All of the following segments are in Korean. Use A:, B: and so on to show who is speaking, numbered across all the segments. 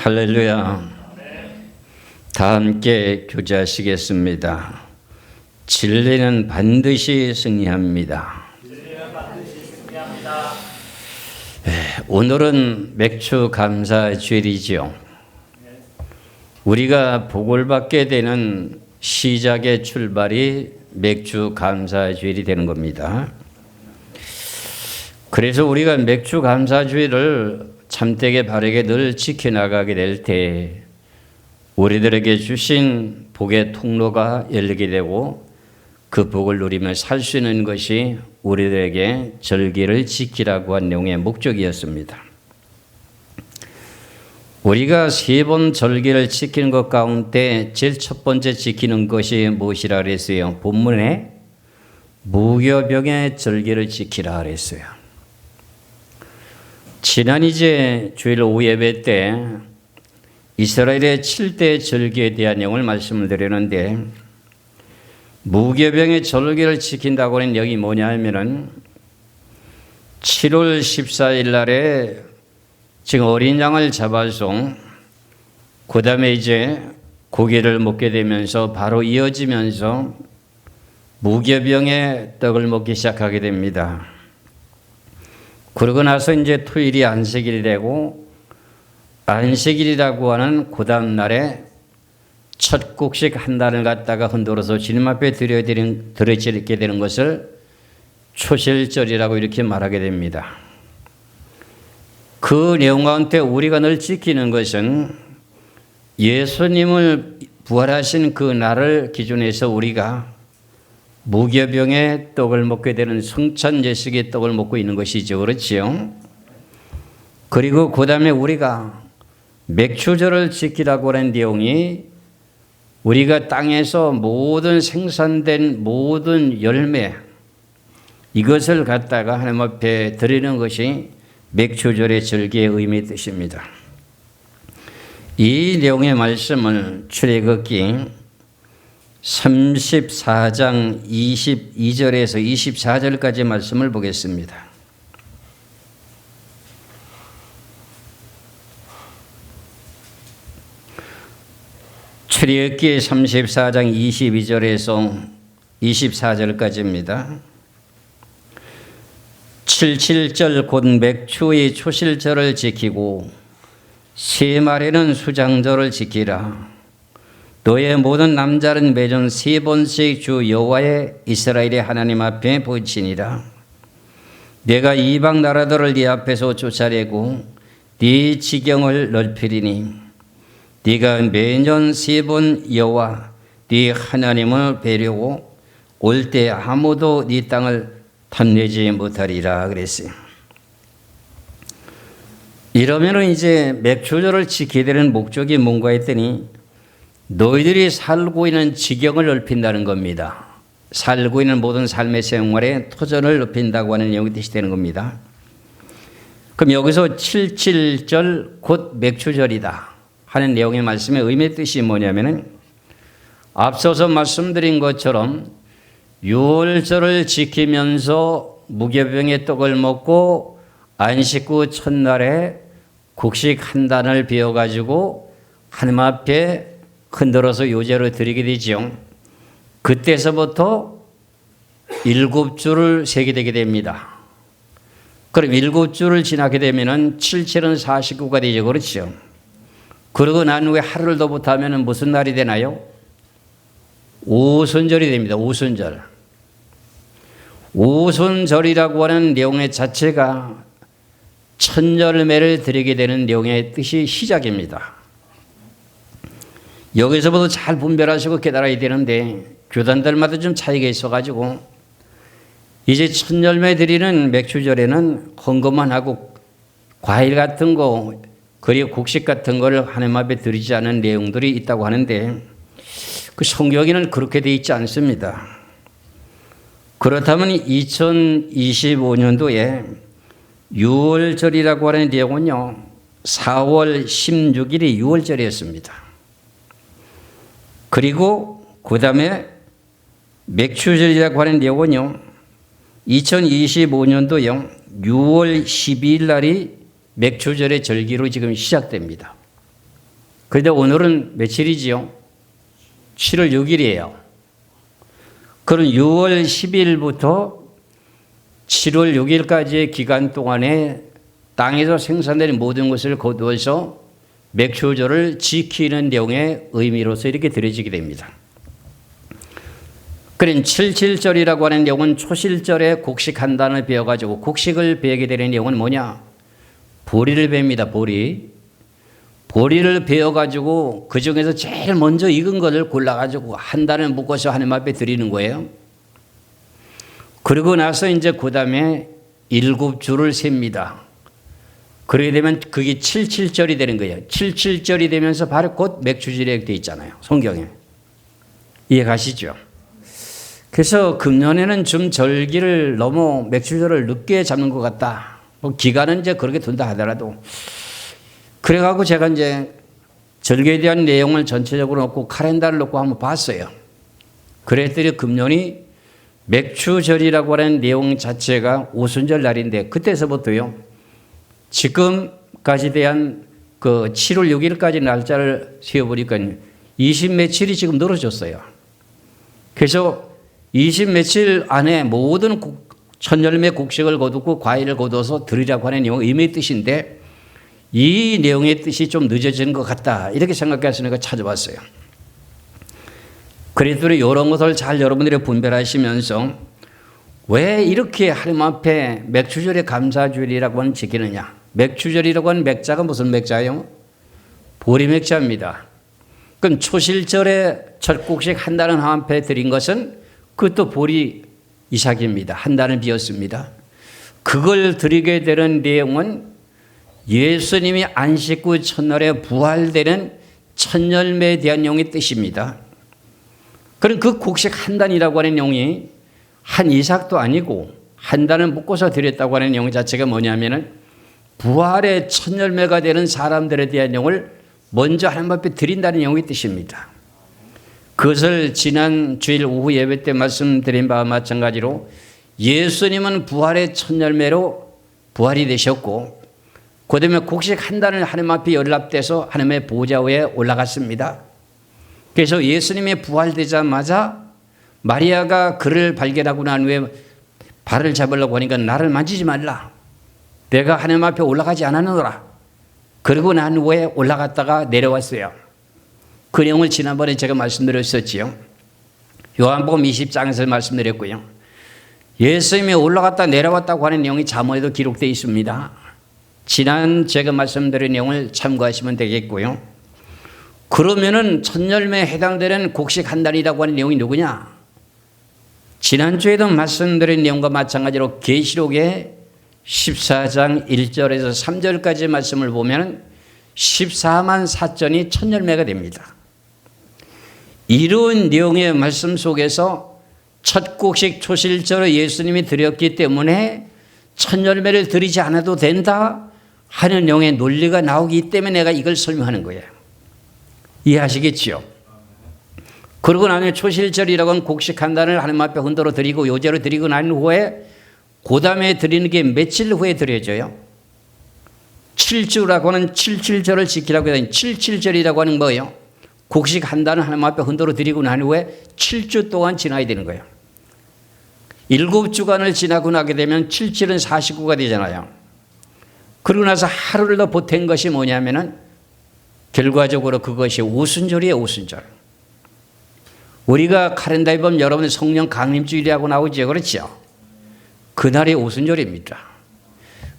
A: 할렐루야. 다 함께 교제하시겠습니다. 진리는 반드시 승리합니다. 오늘은 맥주 감사 주일이지요. 우리가 복을 받게 되는 시작의 출발이 맥주 감사 주일이 되는 겁니다. 그래서 우리가 맥주 감사 주일을 참되게 바르게 늘 지켜나가게 될 때 우리들에게 주신 복의 통로가 열리게 되고 그 복을 누리며 살 수 있는 것이 우리들에게 절기를 지키라고 한 내용의 목적이었습니다. 우리가 세 번 절기를 지키는 것 가운데 제일 첫 번째 지키는 것이 무엇이라 그랬어요? 본문에 무교병의 절기를 지키라 그랬어요. 지난 이제 주일 오후 예배 때 이스라엘의 7대 절기에 대한 내용을 말씀을 드렸는데 무교병의 절기를 지킨다고 하는 내용이 뭐냐 하면은 7월 14일 날에 지금 어린 양을 잡아서 그 다음에 이제 고기를 먹게 되면서 바로 이어지면서 무교병의 떡을 먹기 시작하게 됩니다. 그러고 나서 이제 토요일이 안식일이 되고 안식일이라고 하는 그 다음 날에 첫 곡식 한 단을 갖다가 흔들어서 주님 앞에 드려지게 되는 것을 초실절이라고 이렇게 말하게 됩니다. 그 내용 가운데 우리가 늘 지키는 것은 예수님을 부활하신 그 날을 기준해서 우리가 무교병의 떡을 먹게 되는 성찬 예식의 떡을 먹고 있는 것이죠. 그렇지요? 그리고 그 다음에 우리가 맥주절을 지키라고 하는 내용이 우리가 땅에서 모든 생산된 모든 열매 이것을 갖다가 하나님 앞에 드리는 것이 맥주절의 절기의 의미의 뜻입니다. 이 내용의 말씀을 출애굽기 34장 22절에서 24절까지 말씀을 보겠습니다. 출애굽기 34장 22절에서 24절까지입니다. 77절 곧 맥주의 초실절을 지키고 세 말에는 수장절을 지키라. 너의 모든 남자는 매년 3번씩 주 여호와의 이스라엘의 하나님 앞에 바치니라. 내가 이방 나라들을 네 앞에서 쫓아내고 네 지경을 넓히리니 네가 매년 3번 여호와 네 하나님을 뵈려고 올 때 아무도 네 땅을 탐내지 못하리라 그랬어요. 이러면은 이제 맥주절을 지키게 되는 목적이 뭔가 했더니 너희들이 살고 있는 지경을 넓힌다는 겁니다. 살고 있는 모든 삶의 생활에 토전을 넓힌다고 하는 내용이 뜻이 되는 겁니다. 그럼 여기서 77절 곧 맥주절이다 하는 내용의 말씀의 의미의 뜻이 뭐냐면은 앞서서 말씀드린 것처럼 6월절을 지키면서 무교병의 떡을 먹고 안식 후 첫날에 곡식 한 단을 베어가지고 하나님 앞에 흔들어서 요제로 드리게 되죠. 그때서부터 7주를 세게 되게 됩니다. 그럼 7주를 지나게 되면은 77은 49가 되죠. 그렇죠? 그러고 난 후에 하루를 더 못하면 무슨 날이 되나요? 오순절이 됩니다. 오순절. 오순절이라고 하는 내용의 자체가 첫 열매를 드리게 되는 내용의 뜻이 시작입니다. 여기서부터 잘 분별하시고 깨달아야 되는데 교단들마다 좀 차이가 있어가지고 이제 첫 열매 드리는 맥주절에는 헌금만 하고 과일 같은 거 그리고 곡식 같은 거를 하나님 앞에 드리지 않은 내용들이 있다고 하는데 그 성경에는 그렇게 되어 있지 않습니다. 그렇다면 2025년도에 6월절이라고 하는 내용은요 4월 16일이 6월절이었습니다. 그리고 그 다음에 맥주절이라고 하는 내용은요 2025년도요 6월 12일 날이 맥주절의 절기로 지금 시작됩니다. 그런데 오늘은 며칠이지요? 7월 6일이에요. 그럼 6월 10일부터 7월 6일까지의 기간 동안에 땅에서 생산되는 모든 것을 거두어서 맥추절을 지키는 내용의 의미로서 이렇게 드려지게 됩니다. 그런 77절이라고 하는 내용은 초실절에 곡식한단을 베어가지고 곡식을 베게 되는 내용은 뭐냐? 보리를 뱁니다. 보리를 베어가지고 그 중에서 제일 먼저 익은 것을 골라가지고 한 단을 묶어서 하나님 앞에 드리는 거예요. 그리고 나서 이제 그 다음에 7주를 셉니다. 그러게 되면 그게 77절이 되는 거예요. 77절이 되면서 바로 곧 맥추절이 되어 있잖아요. 성경에. 이해 가시죠? 그래서 금년에는 좀 절기를 너무 맥추절을 늦게 잡는 것 같다. 뭐 기간은 이제 그렇게 둔다 하더라도. 그래가지고 제가 이제 절기에 대한 내용을 전체적으로 넣고 카렌다를 넣고 한번 봤어요. 그랬더니 금년이 맥추절이라고 하는 내용 자체가 오순절 날인데 그때서부터요. 지금까지 대한 그 7월 6일까지 날짜를 세어보니까 20 며칠이 지금 늘어졌어요. 그래서 20 며칠 안에 모든 천열매 곡식을 거두고 과일을 거둬서 드리라고 하는 내용 의미의 뜻인데 이 내용의 뜻이 좀 늦어지는 것 같다. 이렇게 생각해서 찾아봤어요. 그래도 이런 것을 잘 여러분들이 분별하시면서 왜 이렇게 하나님 앞에 맥추절의 감사주일이라고 하는 지키느냐. 맥추절이라고 하는 맥자가 무슨 맥자예요? 보리 맥자입니다. 그럼 초실절에 첫 곡식 한 단을 하나님 앞에 드린 것은 그것도 보리 이삭입니다. 한 단을 비웠습니다. 그걸 드리게 되는 내용은 예수님이 안식 후 첫날에 부활되는 첫 열매에 대한 내용의 뜻입니다. 그럼 그 곡식 한 단이라고 하는 내용이 한 이삭도 아니고 한 단을 묶어서 드렸다고 하는 내용 자체가 뭐냐면은 부활의 첫 열매가 되는 사람들에 대한 내용을 먼저 하나님 앞에 드린다는 내용의 뜻입니다. 그것을 지난 주일 오후 예배 때 말씀드린 바와 마찬가지로 예수님은 부활의 첫 열매로 부활이 되셨고 그 다음에 곡식 한 단을 하나님 앞에 연락돼서 하나님의 보좌 위에 올라갔습니다. 그래서 예수님이 부활되자마자 마리아가 그를 발견하고 난 후에 발을 잡으려고 하니까 나를 만지지 말라. 내가 하나님 앞에 올라가지 않았노라. 그리고 난 후에 올라갔다가 내려왔어요. 그 내용을 지난번에 제가 말씀드렸었지요. 요한복음 20장에서 말씀드렸고요. 예수님이 올라갔다 내려왔다고 하는 내용이 잠언에도 기록되어 있습니다. 지난 제가 말씀드린 내용을 참고하시면 되겠고요. 그러면은 첫 열매에 해당되는 곡식 한 단이라고 하는 내용이 누구냐? 지난주에도 말씀드린 내용과 마찬가지로 계시록의 14장 1절에서 3절까지 말씀을 보면 14만 4천이 첫 열매가 됩니다. 이런 내용의 말씀 속에서 첫 곡식 초실절을 예수님이 드렸기 때문에 첫 열매를 드리지 않아도 된다 하는 내용의 논리가 나오기 때문에 내가 이걸 설명하는 거예요. 이해하시겠지요? 그러고 나면 초실절이라고 하는 곡식 한 단을 하나님 앞에 흔들어 드리고 요제로 드리고 난 후에 그 다음에 드리는 게 며칠 후에 드려져요? 7주라고 하는 77절을 지키라고 하는 77절이라고 하는 뭐예요? 곡식 한 단을 하나님 앞에 흔들어 드리고 난 후에 7주 동안 지나야 되는 거예요. 7주간을 지나고 나게 되면 77은 49가 되잖아요. 그러고 나서 하루를 더 보탠 것이 뭐냐면은 결과적으로 그것이 오순절이에요. 오순절. 우리가 카렌다에 보면 여러분의 성령 강림주일이라고 나오죠. 그렇죠? 그날이 오순절입니다.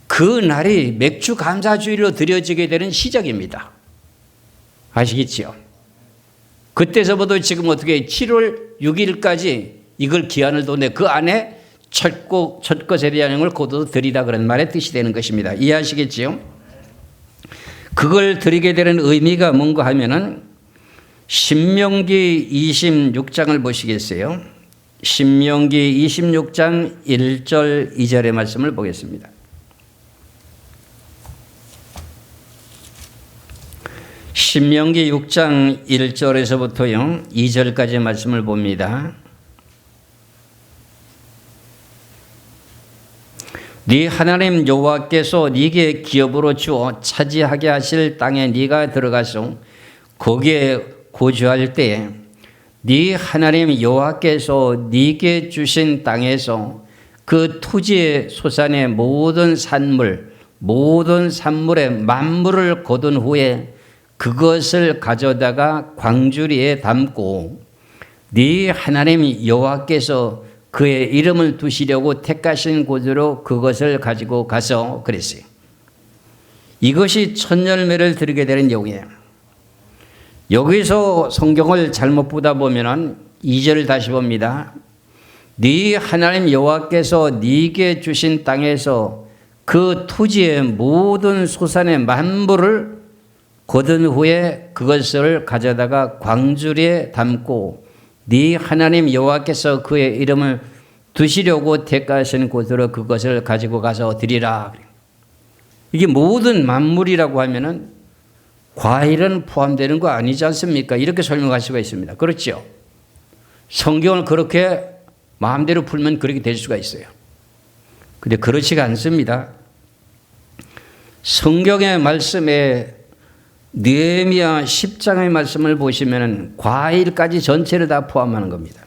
A: 그날이 맥주 감사주일로 드려지게 되는 시작입니다. 아시겠죠? 그때서부터 지금 어떻게 7월 6일까지 이걸 기한을 뒀는데 그 안에 첫 것에 대한 걸 거둬 드리라 그런 말의 뜻이 되는 것입니다. 이해하시겠지요? 그걸 드리게 되는 의미가 뭔가 하면은 신명기 26장을 보시겠어요? 신명기 26장 1절 2절의 말씀을 보겠습니다. 신명기 6장 1절에서부터요 2절까지의 말씀을 봅니다. 네 하나님 여호와께서 네게 기업으로 주어 차지하게 하실 땅에 네가 들어가서 거기에 거주할 때에 네 하나님 여호와께서 네게 주신 땅에서 그 토지의 소산의 모든 산물, 모든 산물의 만물을 거둔 후에 그것을 가져다가 광주리에 담고 네 하나님 여호와께서 그의 이름을 두시려고 택하신 곳으로 그것을 가지고 가서 그랬어요. 이것이 첫 열매를 드리게 되는 내용이에요. 여기서 성경을 잘못 보다 보면은 2절을 다시 봅니다. 네 하나님 여호와께서 네게 주신 땅에서 그 토지의 모든 소산의 만물을 거둔 후에 그것을 가져다가 광주리에 담고 네 하나님 여호와께서 그의 이름을 두시려고 택하신 곳으로 그것을 가지고 가서 드리라. 이게 모든 만물이라고 하면은 과일은 포함되는 거 아니지 않습니까? 이렇게 설명할 수가 있습니다. 그렇죠? 성경을 그렇게 마음대로 풀면 그렇게 될 수가 있어요. 근데 그렇지가 않습니다. 성경의 말씀에 느헤미야 10장의 말씀을 보시면 과일까지 전체를 다 포함하는 겁니다.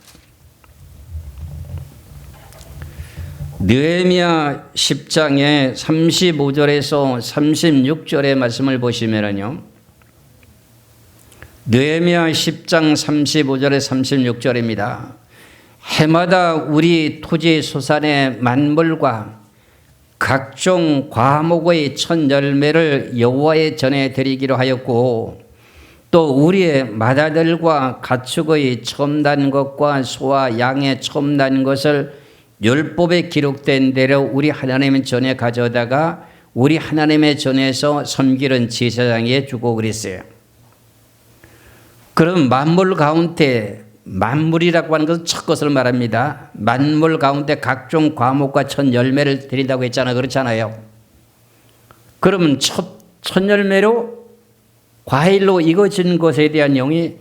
A: 느헤미야 10장의 35절에서 36절의 말씀을 보시면요. 느헤미야 10장 35절에 36절입니다. 해마다 우리 토지 소산의 만물과 각종 과목의 첫 열매를 여호와의 전에 드리기로 하였고 또 우리의 맏아들과 가축의 처음 난 것과 소와 양의 처음 난 것을 율법에 기록된 대로 우리 하나님의 전에 가져다가 우리 하나님의 전에서 섬기는 제사장에게 주고 그랬어요. 그럼 만물 가운데 만물이라고 하는 것은 첫 것을 말합니다. 만물 가운데 각종 과목과 첫 열매를 드린다고 했잖아요. 그렇잖아요. 그러면 첫 열매로 과일로 익어진 것에 대한 내용이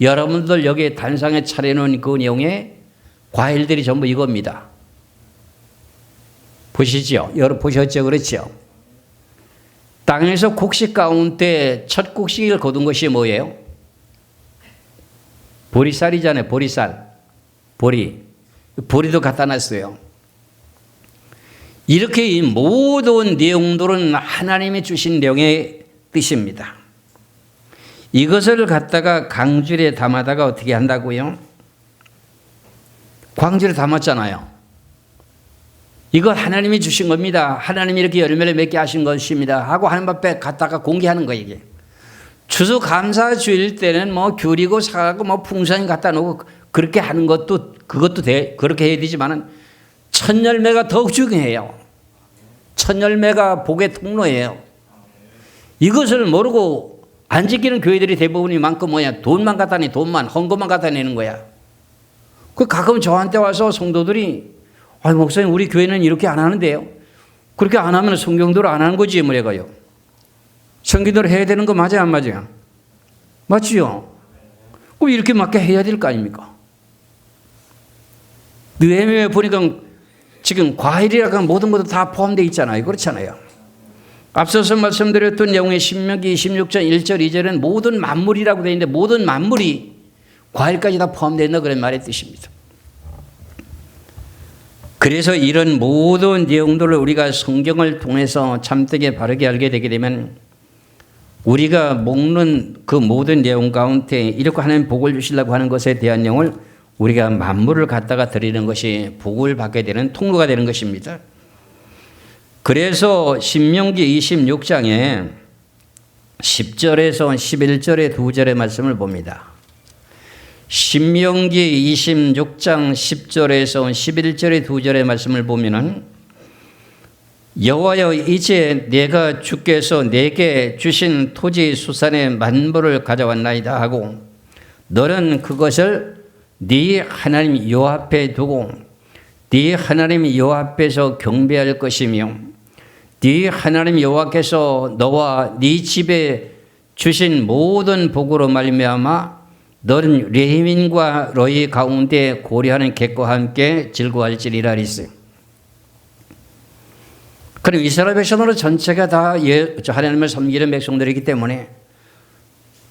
A: 여러분들 여기에 단상에 차려놓은 그 내용에 과일들이 전부 이겁니다. 보시죠. 여러분 보셨죠? 그렇죠? 땅에서 곡식 가운데 첫 곡식을 거둔 것이 뭐예요? 보리쌀이잖아요. 보리쌀. 보리도 갖다 놨어요. 이렇게 이 모든 내용들은 하나님이 주신 내용의 뜻입니다. 이것을 갖다가 광주리에 담아다가 어떻게 한다고요? 광주리에 담았잖아요. 이거 하나님이 주신 겁니다. 하나님이 이렇게 열매를 맺게 하신 것입니다. 하고 하나님 앞에 갖다가 공개하는 거예요, 이게. 추수감사 주일 때는 뭐 귤이고 사과고 뭐 풍선이 갖다 놓고 그렇게 하는 것도 그렇게 해야 되지만은 첫 열매가 더욱 중요해요. 첫 열매가 복의 통로예요. 이것을 모르고 안 지키는 교회들이 대부분이 많고 뭐야 돈만 갖다 내 돈만 헌금만 갖다 내는 거야. 그 가끔 저한테 와서 성도들이 아 목사님 우리 교회는 이렇게 안 하는데요. 그렇게 안 하면 성경대로 안 하는 거지 뭐래가요. 성경대로 해야 되는 거 맞아요 안 맞아요? 맞지요? 그럼 이렇게 맞게 해야 될 거 아닙니까? 느헤미야에 보니까 지금 과일이라고 하면 모든 것도 다 포함되어 있잖아요. 그렇잖아요. 앞서서 말씀드렸던 내용의 신명기 26장 1절 2절은 모든 만물이라고 되어 있는데 모든 만물이 과일까지 다 포함되어 있는 그런 말의 뜻입니다. 그래서 이런 모든 내용들을 우리가 성경을 통해서 참되게 바르게 알게 되게 되면 우리가 먹는 그 모든 내용 가운데 이렇게 하나님 복을 주시려고 하는 것에 대한 내용을 우리가 만물을 갖다가 드리는 것이 복을 받게 되는 통로가 되는 것입니다. 그래서 신명기 26장에 10절에서 11절의 두 절의 말씀을 봅니다. 신명기 26장 10절에서 11절의 두 절의 말씀을 보면은 여호와여 이제 내가 주께서 내게 주신 토지 수산의 만물을 가져왔나이다 하고 너는 그것을 네 하나님 여호와 앞에 두고 네 하나님 여호와 앞에서 경배할 것이며 네 하나님 여호와께서 너와 네 집에 주신 모든 복으로 말미암아 너는 레위인과 너희 가운데 고려하는 객과 함께 즐거워할지리라 했어요. 그럼 이스라엘 백성으로 전체가 다 하나님을 섬기는 백성들이기 때문에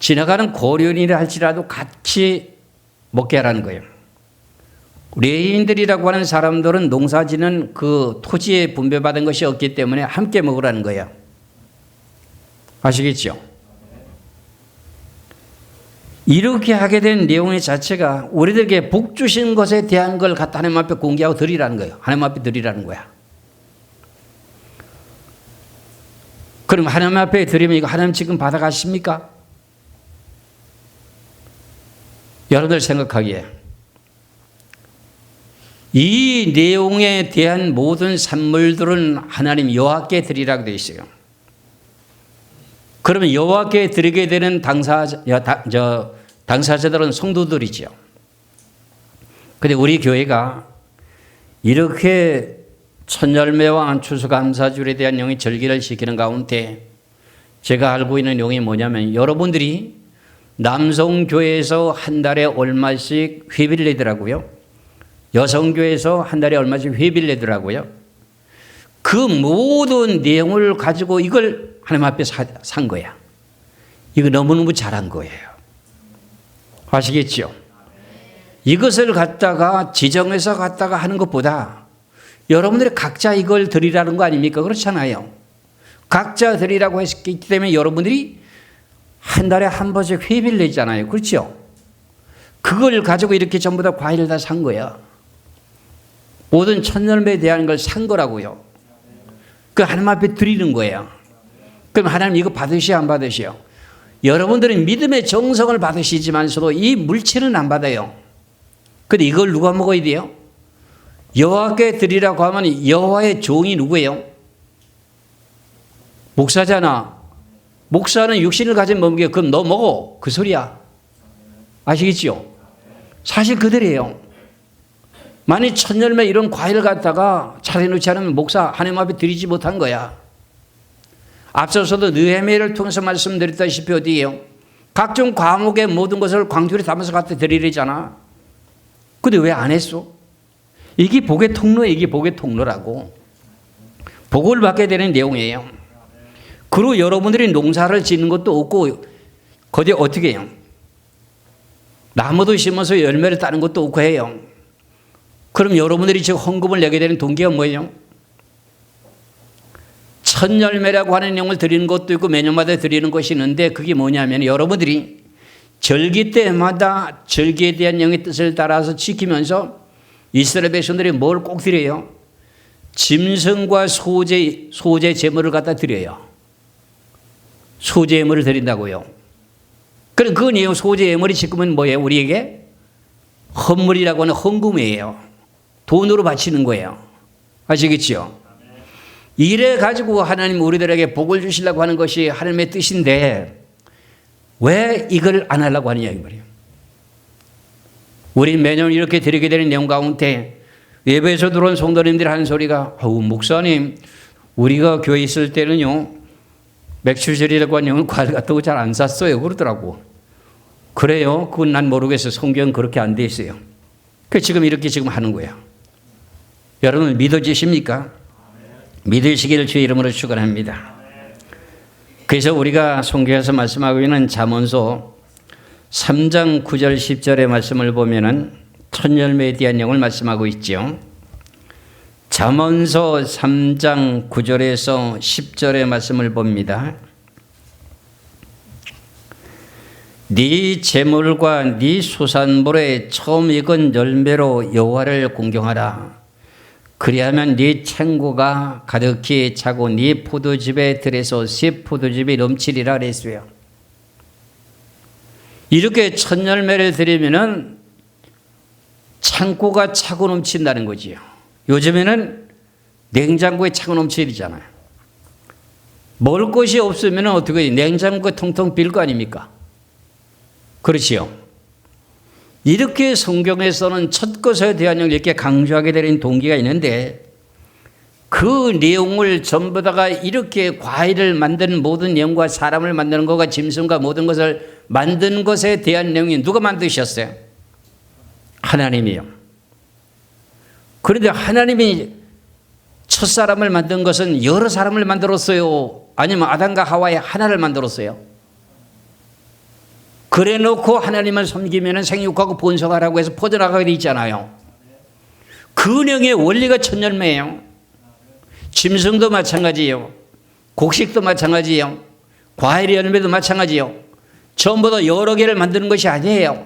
A: 지나가는 고려인이라 할지라도 같이 먹게 하라는 거예요. 레위인들이라고 하는 사람들은 농사지는 그 토지에 분배받은 것이 없기 때문에 함께 먹으라는 거예요. 아시겠죠? 이렇게 하게 된 내용의 자체가 우리들에게 복 주신 것에 대한 걸 갖다 하나님 앞에 공개하고 드리라는 거예요. 하나님 앞에 드리라는 거야. 그럼 하나님 앞에 드리면 이거 하나님 지금 받아가십니까? 여러분들 생각하기에 이 내용에 대한 모든 산물들은 하나님 여호와께 드리라고 되어 있어요. 그러면 여호와께 드리게 되는 당사자들은 성도들이죠. 그런데 우리 교회가 이렇게 천열매와 추수감사주일에 대한 내용의 절기를 지키는 가운데 제가 알고 있는 내용이 뭐냐면 여러분들이 남성교회에서 한 달에 얼마씩 회비를 내더라고요. 여성교회에서 한 달에 얼마씩 회비를 내더라고요. 그 모든 내용을 가지고 이걸 하나님 앞에 산 거야. 이거 너무너무 잘한 거예요. 아시겠죠? 이것을 갖다가 지정해서 갖다가 하는 것보다 여러분들이 각자 이걸 드리라는 거 아닙니까? 그렇잖아요. 각자 드리라고 했기 때문에 여러분들이 한 달에 한 번씩 회비를 내잖아요. 그렇죠? 그걸 가지고 이렇게 전부 다 과일을 다 산 거야. 모든 천열매에 대한 걸 산 거라고요. 그 하나님 앞에 드리는 거예요. 그럼 하나님 이거 받으시오 안 받으시오? 여러분들은 믿음의 정성을 받으시지만서도 이 물체는 안 받아요. 근데 이걸 누가 먹어야 돼요? 여호와께 드리라고 하면 여호와의 종이 누구예요? 목사잖아. 목사는 육신을 가진 몸이게 그럼 너 먹어. 그 소리야. 아시겠죠? 사실 그들이에요. 만약 천열매 이런 과일을 갖다가 차려놓지 않으면 목사 하나님 앞에 드리지 못한 거야. 앞서서도 느헤미야를 통해서 말씀드렸다시피 어디에요? 각종 과목의 모든 것을 광주에 담아서 갖다 드리려잖아. 근데 왜 안 했어? 이게 복의 통로예요. 이게 복의 통로라고. 복을 받게 되는 내용이에요. 그리고 여러분들이 농사를 짓는 것도 없고 거기에 어떻게 해요? 나무도 심어서 열매를 따는 것도 없고 해요. 그럼 여러분들이 지금 헌금을 내게 되는 동기가 뭐예요? 천열매라고 하는 내용을 드리는 것도 있고 매년마다 드리는 것이 있는데 그게 뭐냐면 여러분들이 절기 때마다 절기에 대한 영의 뜻을 따라서 지키면서 이스라엘 백성들이 뭘 꼭 드려요? 짐승과 소재 제물을 갖다 드려요. 소재 예물을 드린다고요. 그럼 그 내용 소재 예물이 지금은 뭐예요? 우리에게 헌물이라고 하는 헌금이에요. 돈으로 바치는 거예요. 아시겠죠? 이래 가지고 하나님 우리들에게 복을 주시려고 하는 것이 하나님의 뜻인데 왜 이걸 안 하려고 하느냐 이 말이에요. 우리 매년 이렇게 드리게 되는 내용 가운데 예배에서 들어온 성도님들이 하는 소리가 목사님 우리가 교회 있을 때는요 맥주절이라고 하는 내용은 과일 같은 거 잘 안 샀어요 그러더라고. 그래요? 그건 난 모르겠어요. 성경은 그렇게 안 돼 있어요. 그래서 지금 이렇게 지금 하는 거예요. 여러분 믿어지십니까? 믿으시기를 주의 이름으로 축원합니다. 그래서 우리가 성경에서 말씀하고 있는 잠언서 3장 9절 10절의 말씀을 보면은 천열매에 대한 내용을 말씀하고 있죠. 잠언서 3장 9절에서 10절의 말씀을 봅니다. 네 재물과 네 소산물의 처음 익은 열매로 여호와를 공경하라. 그리하면 네 창고가 가득히 차고 네 포도즙의 들에서 새 포도즙이 넘치리라 그랬어요. 이렇게 첫 열매를 드리면은 창고가 차고 넘친다는 거지요. 요즘에는 냉장고에 차고 넘치잖아요. 먹을 것이 없으면 어떻게 해요? 냉장고가 텅텅 빌 거 아닙니까? 그렇지요. 이렇게 성경에서는 첫 것에 대한 영을 이렇게 강조하게 되는 동기가 있는데 그 내용을 전부 다가 이렇게 과일을 만드는 모든 내용과 사람을 만드는 것과 짐승과 모든 것을 만드는 것에 대한 내용이 누가 만드셨어요? 하나님이요. 그런데 하나님이 첫사람을 만든 것은 여러 사람을 만들었어요? 아니면 아담과 하와의 하나를 만들었어요? 그래 놓고 하나님을 섬기면 생육하고 번성하라고 해서 퍼져나가게 돼 있잖아요. 그 은행의 원리가 천열매예요. 짐승도 마찬가지예요. 곡식도 마찬가지예요. 과일 열매도 마찬가지예요. 전부 다 여러 개를 만드는 것이 아니에요.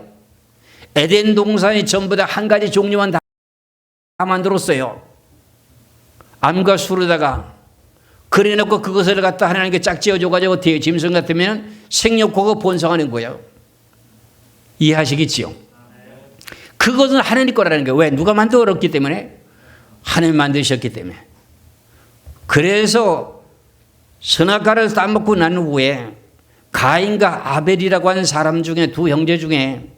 A: 에덴 동산이 전부 다 한 가지 종류만 다 만들었어요. 암과 술에다가 그래 놓고 그것을 갖다 하나님께 짝지어 줘가지고 뒤에 짐승 같으면 생육하고 번성하는 거예요. 이해하시겠지요? 그것은 하나님 거라는 거예요. 왜? 누가 만들었기 때문에? 하나님 만드셨기 때문에. 그래서 선악과를 따먹고 난 후에 가인과 아벨이라고 하는 사람 중에 두 형제 중에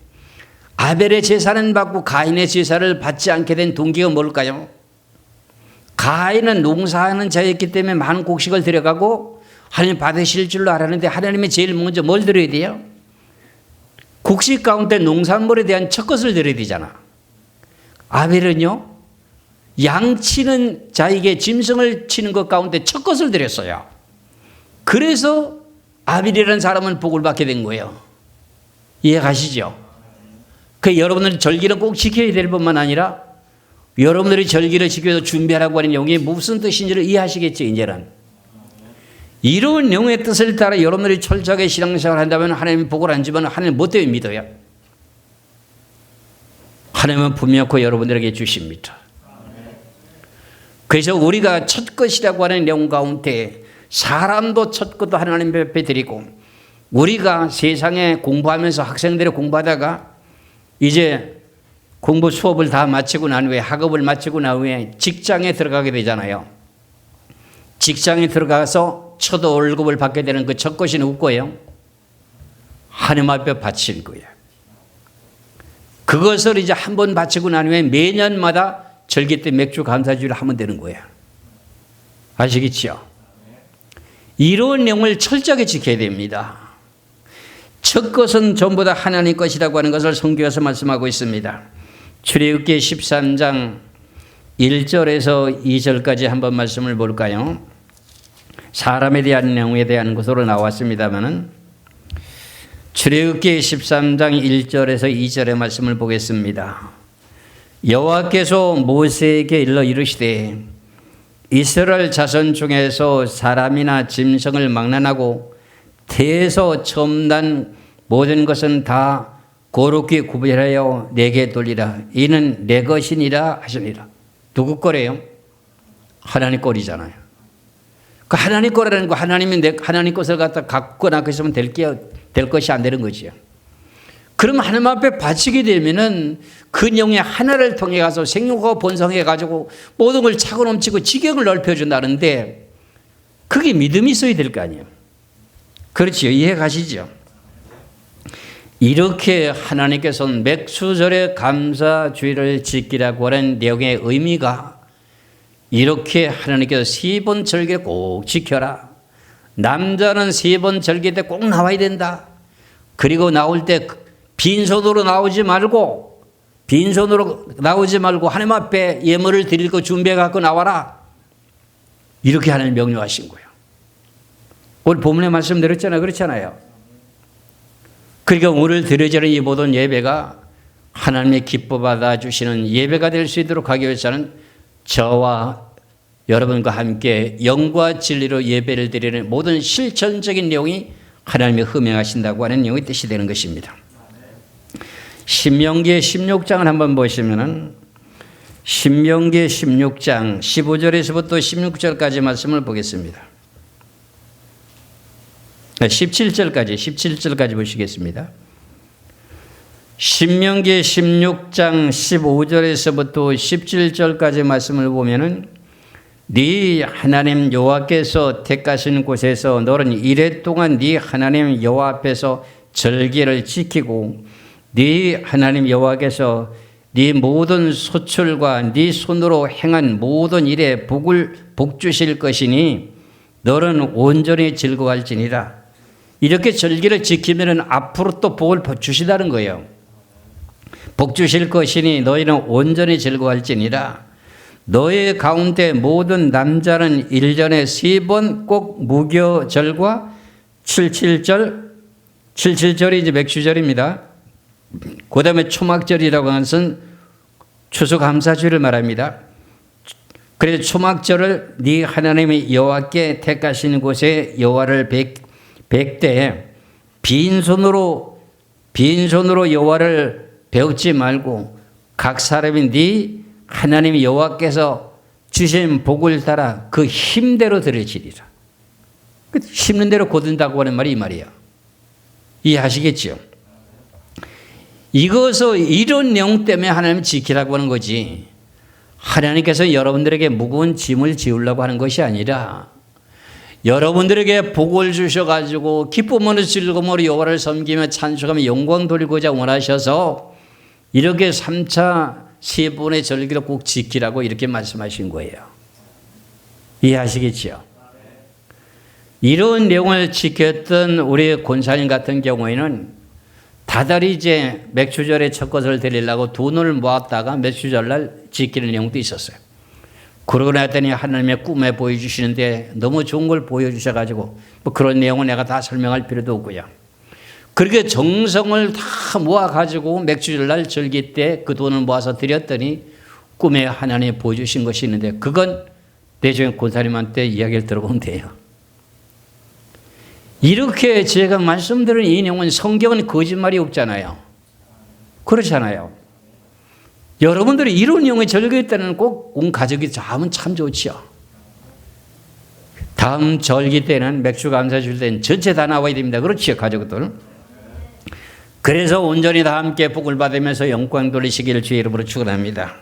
A: 아벨의 제사는 받고 가인의 제사를 받지 않게 된 동기가 뭘까요? 가인은 농사하는 자였기 때문에 많은 곡식을 들여가고 하나님 받으실 줄로 알았는데 하나님이 제일 먼저 뭘 드려야 돼요? 곡식 가운데 농산물에 대한 첫 것을 드려야 되잖아. 아벨은요, 양 치는 자에게 짐승을 치는 것 가운데 첫 것을 드렸어요. 그래서 아벨이라는 사람은 복을 받게 된 거예요. 이해 가시죠? 그 여러분들 절기는 꼭 지켜야 될 뿐만 아니라 여러분들이 절기를 지켜서 준비하라고 하는 내용이 무슨 뜻인지를 이해하시겠죠, 이제는. 이런 내용의 뜻을 따라 여러분들이 철저하게 신앙생활을 한다면 하나님이 복을 안 주면 하나님 뭐 때문에 믿어요? 하나님은 분명히 여러분들에게 주십니다. 그래서 우리가 첫 것이라고 하는 내용 가운데 사람도 첫 것도 하나님 앞에 드리고 우리가 세상에 공부하면서 학생들이 공부하다가 이제 공부 수업을 다 마치고 난 후에 학업을 마치고 난 후에 직장에 들어가게 되잖아요. 직장에 들어가서 첫 월급을 받게 되는 그 첫 것이 누구 거예요? 하나님 앞에 바칠 거예요. 그것을 이제 한 번 바치고 난 후에 매년마다 절기 때 맥주 감사주를 하면 되는 거예요. 아시겠죠? 이런 내용을 철저하게 지켜야 됩니다. 첫 것은 전부 다 하나님 것이라고 하는 것을 성경에서 말씀하고 있습니다. 출애굽기 13장 1절에서 2절까지 한번 말씀을 볼까요? 사람에 대한 내용에 대한 것으로 나왔습니다마는 출애굽기 13장 1절에서 2절의 말씀을 보겠습니다. 여호와께서 모세에게 일러 이르시되 이스라엘 자손 중에서 사람이나 짐승을 망라하고 태에서 처음 난 모든 것은 다 거룩히 구별하여 내게 돌리라. 이는 내 것이니라 하시니라. 누구 거래요? 하나님 거리잖아요. 그 하나님 거라는 거 하나님이 하나님 것을 갖다 갖거나 그랬으면 될 것이 안 되는 거지요. 그럼 하나님 앞에 바치게 되면은 그 내용의 하나를 통해 가서 생육하고 번성해 가지고 모든 걸 차고 넘치고 지경을 넓혀준다는데 그게 믿음이 있어야 될 거 아니에요. 그렇지요. 이해 가시죠? 이렇게 하나님께서는 맥수절의 감사주의를 지키라고 하는 내용의 의미가 이렇게 하나님께서 3번 절기를 꼭 지켜라. 남자는 3번 절기 때 꼭 나와야 된다. 그리고 나올 때 빈손으로 나오지 말고 하나님 앞에 예물을 드릴 거 준비해 갖고 나와라. 이렇게 하나님 명령하신 거예요. 오늘 본문에 말씀 드렸잖아요. 그렇잖아요. 그러니까 오늘 드려지는 이 모든 예배가 하나님의 기뻐 받아주시는 예배가 될 수 있도록 하기 위해서는 저와 여러분과 함께 영과 진리로 예배를 드리는 모든 실천적인 내용이 하나님이 흠행하신다고 하는 내용의 뜻이 되는 것입니다. 신명기 16장을 한번 보시면은 신명기 16장 15절에서부터 16절까지 말씀을 보겠습니다. 17절까지 보시겠습니다. 신명기 16장 15절에서부터 17절까지 말씀을 보면은 네 하나님 여호와께서 택하신 곳에서 너는 이래 동안 네 하나님 여호와 앞에서 절기를 지키고 네 하나님 여호와께서 네 모든 소출과 네 손으로 행한 모든 일에 복 주실 것이니 너는 온전히 즐거워할지니라. 이렇게 절기를 지키면 앞으로 또 복을 주시다는 거예요. 복 주실 것이니 너희는 온전히 즐거워할지니라. 너희 가운데 모든 남자는 1년에 3번 꼭 무교절과 77절, 칠칠절이 이제 맥주절입니다. 그 다음에 초막절이라고 하는 것은 추수감사주를 말합니다. 그래서 초막절을 네 하나님의 여호와께 택하신 곳에 여호와를 뵙되 빈손으로 여호와를 배우지 말고 각 사람이 네 하나님 여호와께서 주신 복을 따라 그 힘대로 드려지리라. 심는 대로 거둔다고 하는 말이 이 말이에요. 이해하시겠죠? 이런 내용 때문에 하나님 지키라고 하는 거지. 하나님께서 여러분들에게 무거운 짐을 지우려고 하는 것이 아니라 여러분들에게 복을 주셔가지고 기쁨으로 즐거움으로 여호와를 섬기며 찬송하며 영광 돌리고자 원하셔서 이렇게 3차 세번의 절기를 꼭 지키라고 이렇게 말씀하신 거예요. 이해하시겠죠? 이런 내용을 지켰던 우리 권사님 같은 경우에는 다달이 이제 맥주절에 첫 것을 드리려고 돈을 모았다가 맥주절날 지키는 내용도 있었어요. 그러고 나더니 하나님의 꿈에 보여주시는데 너무 좋은 걸 보여주셔가지고 뭐 그런 내용은 내가 다 설명할 필요도 없고요. 그렇게 정성을 다 모아가지고 맥주절날 절기 때 그 돈을 모아서 드렸더니 꿈에 하나님이 보여주신 것이 있는데 그건 나중에 권사님한테 이야기를 들어보면 돼요. 이렇게 제가 말씀드린 이 내용은 성경은 거짓말이 없잖아요. 그렇잖아요. 여러분들이 이런 내용의 절기 때는 꼭 온 가족이 하면 참 좋죠. 다음 절기 때는 맥주 감사 줄 때는 전체 다 나와야 됩니다. 그렇죠, 가족들. 그래서 온전히 다 함께 복을 받으면서 영광 돌리시기를 주의 이름으로 축원합니다.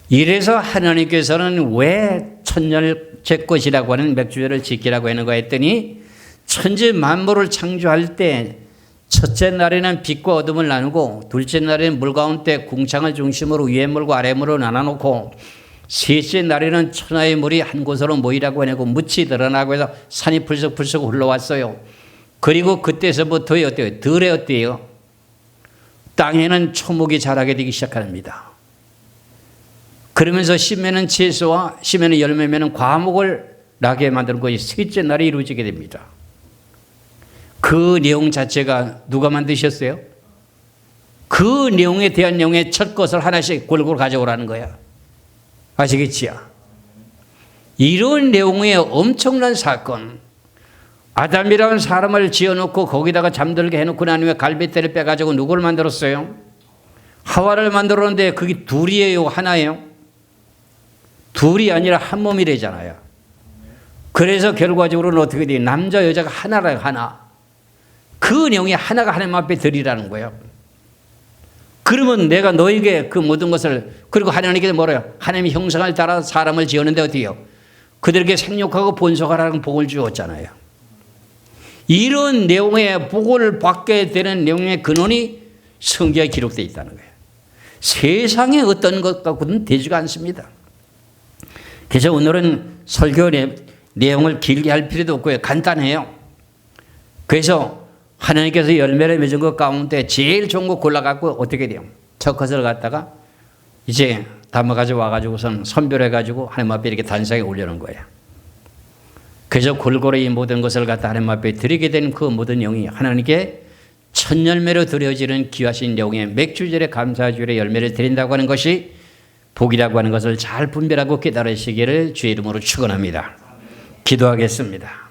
A: 이래서 하나님께서는 왜 천년째 것이라고 하는 맥주절을 지키라고 하는 거 했더니 천지 만물을 창조할 때 첫째 날에는 빛과 어둠을 나누고 둘째 날에는 물 가운데 궁창을 중심으로 위에 물과 아래 물을 나눠놓고 셋째 날에는 천하의 물이 한 곳으로 모이라고 해내고 묻이 드러나고 해서 산이 풀썩풀썩 흘러왔어요. 그리고 그때서부터 어때요? 들에 어때요? 땅에는 초목이 자라게 되기 시작합니다. 그러면서 심에는 채소와 심에는 열매면은 과목을 나게 만드는 것이 셋째 날에 이루어지게 됩니다. 그 내용 자체가 누가 만드셨어요? 그 내용에 대한 내용의 첫 것을 하나씩 골고루 가져오라는 거야. 아시겠지요? 이런 내용의 엄청난 사건. 아담이라는 사람을 지어놓고 거기다가 잠들게 해놓고 난 후에 갈빗대를 빼가지고 누구를 만들었어요? 하와를 만들었는데 그게 둘이에요? 하나예요? 둘이 아니라 한 몸이래잖아요. 그래서 결과적으로는 어떻게 돼요? 남자 여자가 하나라 하나. 그 내용이 하나가 하나님 앞에 드리라는 거예요. 그러면 내가 너에게 그 모든 것을 그리고 하나님께서 뭐래요? 하나님의 형상을 따라 사람을 지었는데 어디요? 그들에게 생육하고 번성하라는 복을 주었잖아요. 이런 내용의 복을 받게 되는 내용의 근원이 성경에 기록되어 있다는 거예요. 세상에 어떤 것 갖고는 되지가 않습니다. 그래서 오늘은 설교 내용을 길게 할 필요도 없고요. 간단해요. 그래서 하나님께서 열매를 맺은 것 가운데 제일 좋은 거 골라갖고 어떻게 돼요? 첫 것을 갖다가 이제 담아가지고 와가지고선 선별해가지고 하나님 앞에 이렇게 단상에 올려놓은 거예요. 그래서 골고루 이 모든 것을 갖다 하나님 앞에 드리게 된 그 모든 영이 하나님께 첫 열매로 드려지는 귀하신 영의 맥주절의 감사주일의 열매를 드린다고 하는 것이 복이라고 하는 것을 잘 분별하고 깨달으시기를 주의 이름으로 축원합니다. 기도하겠습니다.